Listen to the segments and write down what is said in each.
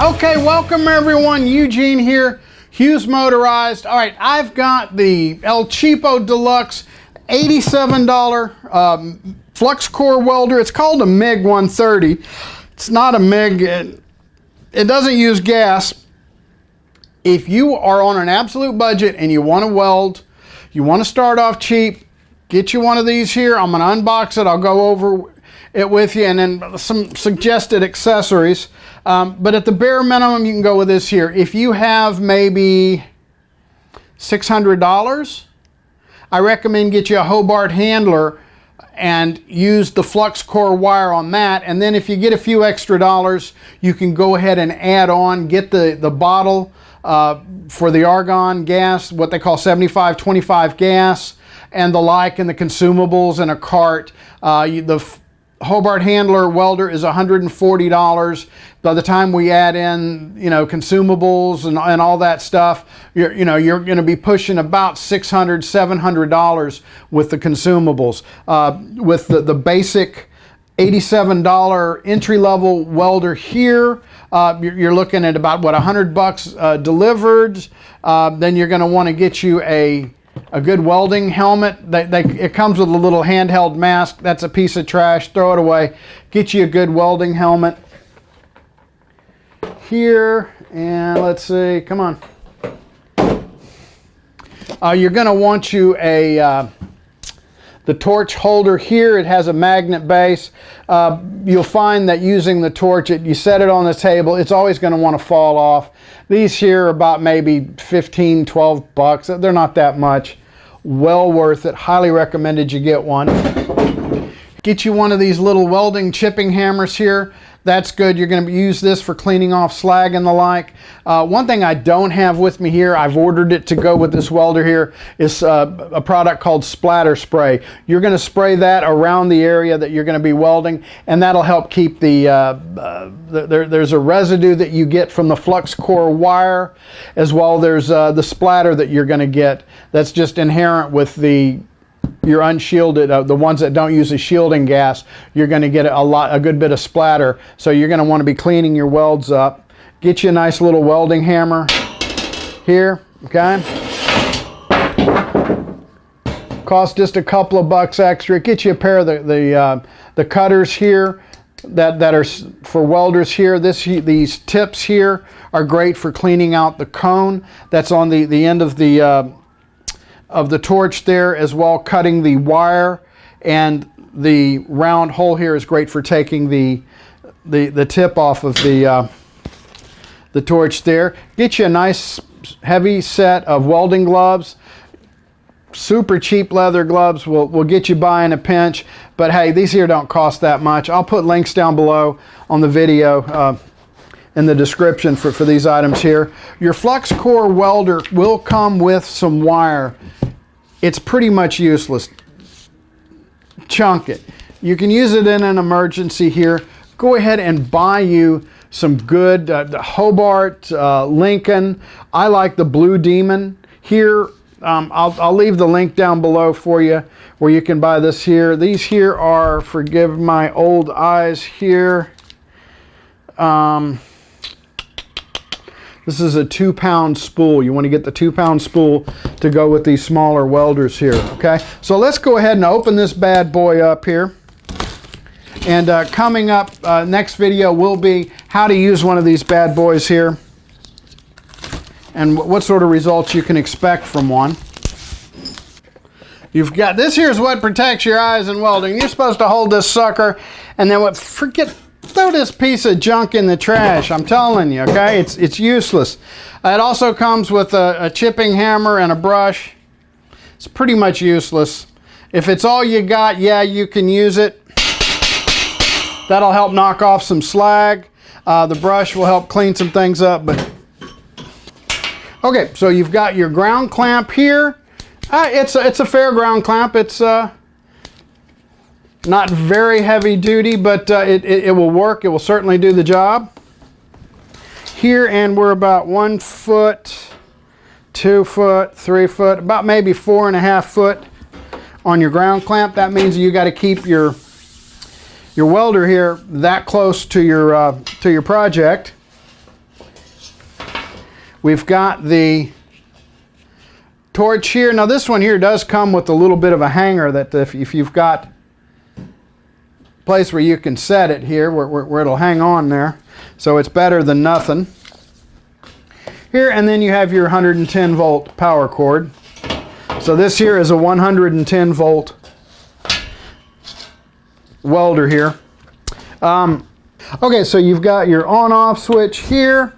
Okay, welcome everyone. Eugene here, Hughes Motorized. All right, I've got the El Cheapo Deluxe $87 Flux core welder. It's called a MIG 130. It's not a MIG. It doesn't use gas. If you are on an absolute budget and you want to weld, you want to start off cheap, get you one of these here. I'm going to unbox it. I'll go over it with you and then some suggested accessories. But at the bare minimum, you can go with this here. If you have maybe $600, I recommend get you a Hobart handler and use the flux core wire on that. And then if you get a few extra dollars, you can go ahead and add on, get the bottle for the argon gas, what they call 75-25 gas, and the like, and the consumables and a cart. The Hobart handler welder is $140. By the time we add in, consumables and all that stuff, you're going to be pushing about $600, $700 with the consumables. With the basic $87 entry-level welder here, you're looking at about, what, $100 delivered. Then you're going to want to get you a good welding helmet. It comes with a little handheld mask. That's a piece of trash. Throw it away. Get you a good welding helmet here. And let's see. Come on. You're going to want you the torch holder here. It has a magnet base. You'll find that using the torch, you set it on the table, it's always going to want to fall off. These here are about maybe 15, 12 bucks. They're not that much. Well worth it. Highly recommended you get one. Get you one of these little welding chipping hammers here. That's good. You're going to use this for cleaning off slag and the like. One thing I don't have with me here, I've ordered it to go with this welder here, is a product called splatter spray. You're going to spray that around the area that you're going to be welding, and that'll help keep there's a residue that you get from the flux core wire, as well there's the splatter that you're going to get that's just inherent with your unshielded, the ones that don't use a shielding gas. You're going to get a good bit of splatter. So you're going to want to be cleaning your welds up. Get you a nice little welding hammer here, okay? Costs just a couple of bucks extra. Get you a pair of the cutters here that are for welders here. These tips here are great for cleaning out the cone that's on the end of the torch there, as well cutting the wire, and the round hole here is great for taking the tip off of the torch there. Get you a nice heavy set of welding gloves. Super cheap leather gloves will get you by in a pinch, but hey, these here don't cost that much. I'll put links down below on the video in the description for these items here. Your flux core welder will come with some wire. It's pretty much useless. Chunk it. You can use it in an emergency here. Go ahead and buy you some good Hobart, Lincoln. I like the Blue Demon here. I'll leave the link down below for you where you can buy this here. These here are, forgive my old eyes here, this is a 2-pound spool. You want to get the 2-pound spool to go with these smaller welders here, okay? So let's go ahead and open this bad boy up here. And coming up, next video will be how to use one of these bad boys here and what sort of results you can expect from one. You've got, this here's what protects your eyes in welding. You're supposed to hold this sucker and then throw this piece of junk in the trash. I'm telling you, okay? It's useless. It also comes with a chipping hammer and a brush. It's pretty much useless. If it's all you got, yeah, you can use it. That'll help knock off some slag. The brush will help clean some things up. But okay, so you've got your ground clamp here. It's a fair ground clamp. It's not very heavy duty, but it will work. It will certainly do the job. Here, and we're about 1 foot, 2 foot, 3 foot, about maybe 4.5 foot on your ground clamp. That means you got to keep your welder here that close to your project. We've got the torch here. Now this one here does come with a little bit of a hanger that if you've got a place where you can set it here, where it'll hang on there. So it's better than nothing. Here, and then you have your 110 volt power cord. So this here is a 110 volt welder here. Okay, so you've got your on-off switch here.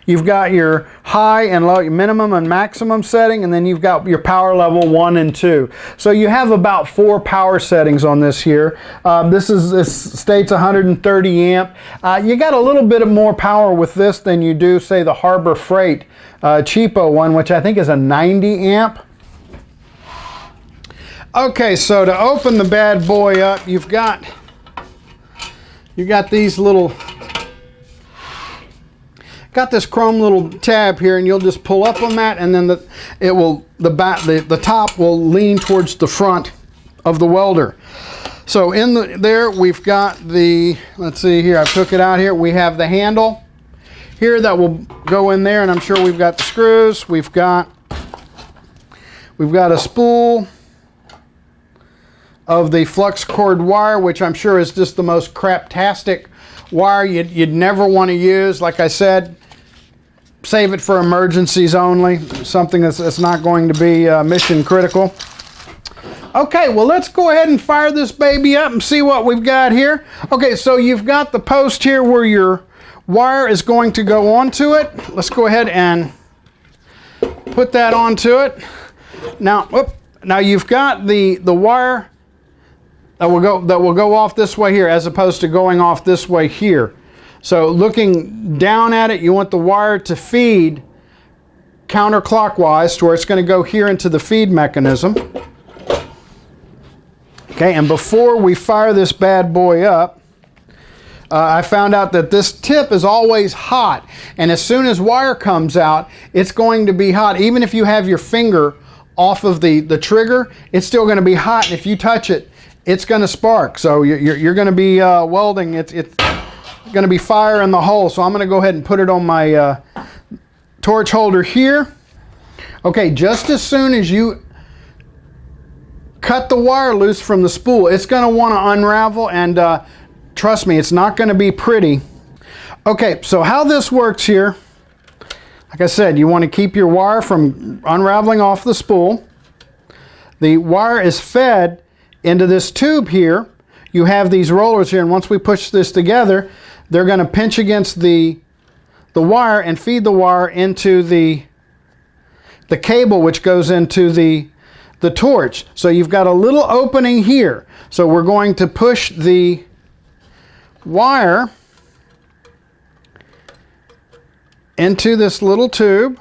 You've got your high and low, your minimum and maximum setting, and then you've got your power level 1 and 2. So you have about 4 power settings on this here. This states 130 amp. You got a little bit of more power with this than you do, say, the Harbor Freight cheapo one, which I think is a 90 amp. Okay, so to open the bad boy up, you've got these little, got this chrome little tab here, and you'll just pull up on that, and then the top will lean towards the front of the welder. So there we've got the, let's see here, I took it out here. We have the handle here that will go in there, and I'm sure we've got the screws. We've got a spool of the flux cord wire, which I'm sure is just the most craptastic wire you'd never want to use. Like I said, save it for emergencies only, something that's not going to be mission critical. Okay, well, let's go ahead and fire this baby up and see what we've got here. Okay, so you've got the post here where your wire is going to go onto it. Let's go ahead and put that onto it. Now you've got the wire that will go off this way here, as opposed to going off this way here. So looking down at it, you want the wire to feed counterclockwise to where it's going to go here into the feed mechanism. Okay, and before we fire this bad boy up, I found out that this tip is always hot, and as soon as wire comes out, it's going to be hot. Even if you have your finger off of the trigger, it's still going to be hot, and if you touch it, it's going to spark. So you're going to be welding. It's going to be fire in the hole. So I'm going to go ahead and put it on my torch holder here. Okay, just as soon as you cut the wire loose from the spool, it's going to want to unravel, and trust me, it's not going to be pretty. Okay, so how this works here, like I said, you want to keep your wire from unraveling off the spool. The wire is fed into this tube here. You have these rollers here, and once we push this together, they're going to pinch against the wire and feed the wire into the cable, which goes into the torch. So you've got a little opening here. So we're going to push the wire into this little tube.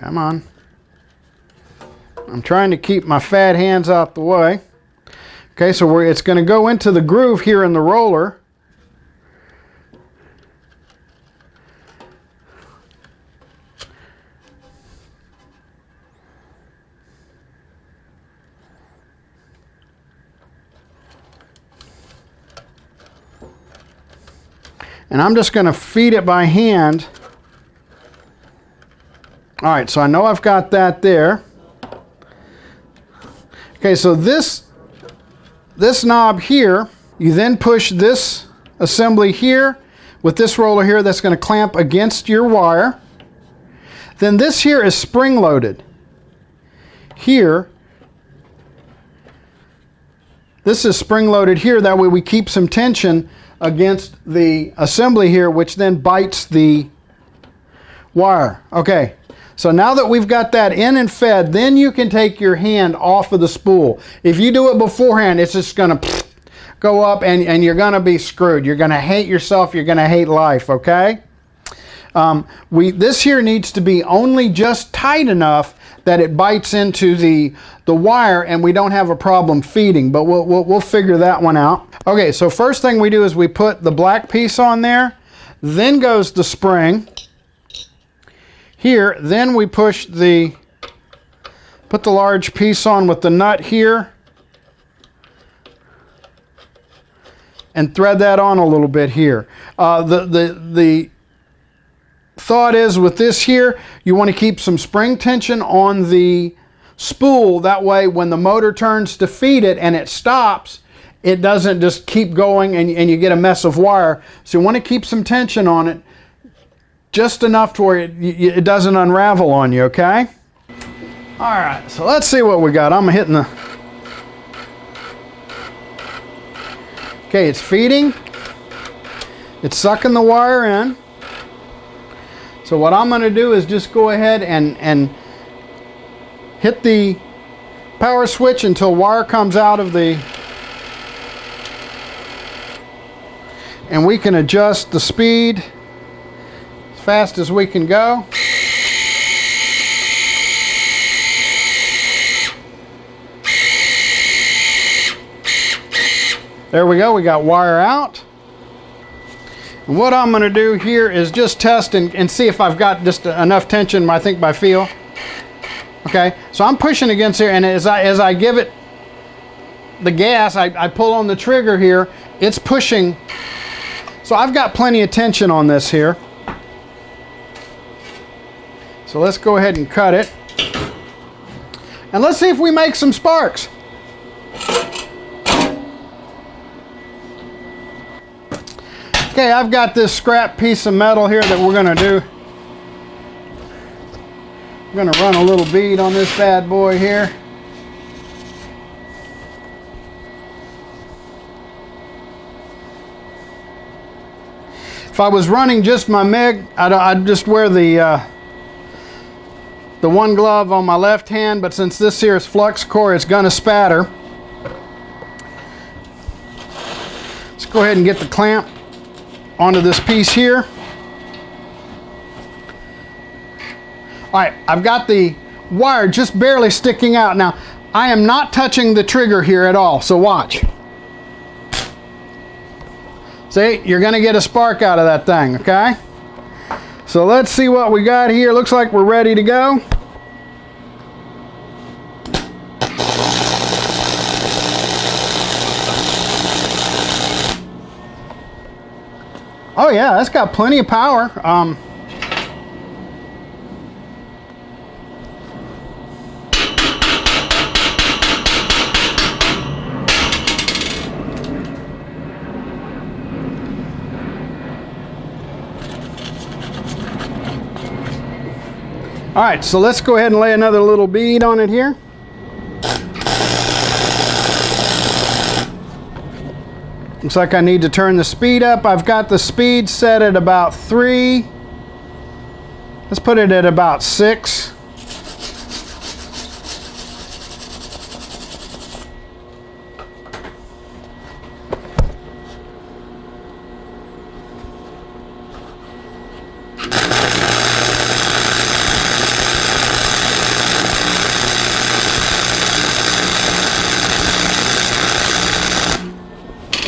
Come on. I'm trying to keep my fat hands out the way. Okay, so it's going to go into the groove here in the roller. And I'm just going to feed it by hand. All right, so I know I've got that there. Okay, so this knob here, you then push this assembly here with this roller here that's going to clamp against your wire. Then this here is spring loaded. Here, this is spring loaded here, that way we keep some tension against the assembly here, which then bites the wire. Okay, so now that we've got that in and fed, then you can take your hand off of the spool. If you do it beforehand, it's just going to go up, and you're going to be screwed. You're going to hate yourself. You're going to hate life, okay? This here needs to be only just tight enough that it bites into the wire and we don't have a problem feeding, but we'll figure that one out. Okay, so first thing we do is we put the black piece on there, then goes the spring. Here, then we put the large piece on with the nut here and thread that on a little bit here. The thought is with this here, you want to keep some spring tension on the spool. That way when the motor turns to feed it and it stops, it doesn't just keep going and you get a mess of wire. So you want to keep some tension on it, just enough to where it doesn't unravel on you, okay? All right, so let's see what we got. I'm hitting the... Okay, it's feeding. It's sucking the wire in. So what I'm going to do is just go ahead and hit the power switch until wire comes out of the... And we can adjust the speed as fast as we can go. There we go, we got wire out. And what I'm going to do here is just test and see if I've got just enough tension, I think by feel. Okay, so I'm pushing against here, and as I give it the gas, I pull on the trigger here, it's pushing. So I've got plenty of tension on this here. So let's go ahead and cut it. And let's see if we make some sparks. Okay, I've got this scrap piece of metal here that we're going to do. I'm going to run a little bead on this bad boy here. If I was running just my MIG, I'd just wear the one glove on my left hand, but since this here is flux core, it's going to spatter. Let's go ahead and get the clamp onto this piece here. All right, I've got the wire just barely sticking out. Now, I am not touching the trigger here at all, so watch. See, you're going to get a spark out of that thing, okay? So let's see what we got here. Looks like we're ready to go. Oh yeah, that's got plenty of power. All right, so let's go ahead and lay another little bead on it here. Looks like I need to turn the speed up. I've got the speed set at about 3. Let's put it at about 6.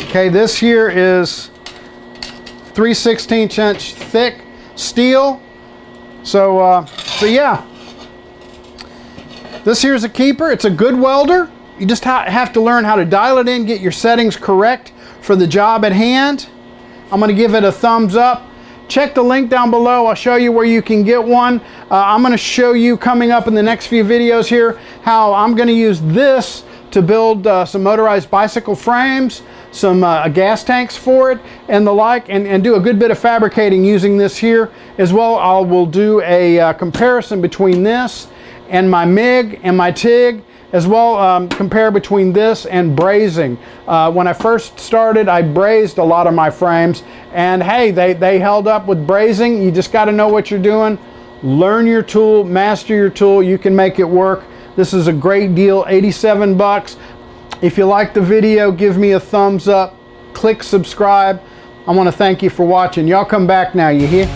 Okay, this here is 3/16 inch thick steel. So yeah, this here's a keeper. It's a good welder. You just have to learn how to dial it in, get your settings correct for the job at hand. I'm going to give it a thumbs up. Check the link down below. I'll show you where you can get one. I'm going to show you coming up in the next few videos here how I'm going to use this to build some motorized bicycle frames, some gas tanks for it and the like, and do a good bit of fabricating using this here as well. I will do a comparison between this and my MIG and my TIG, as well compare between this and brazing. When I first started, I brazed a lot of my frames, and hey, they held up with brazing. You just got to know what you're doing. Learn your tool, master your tool. You can make it work. This is a great deal, 87 bucks. If you like the video, give me a thumbs up, click subscribe. I want to thank you for watching. Y'all come back now, you hear?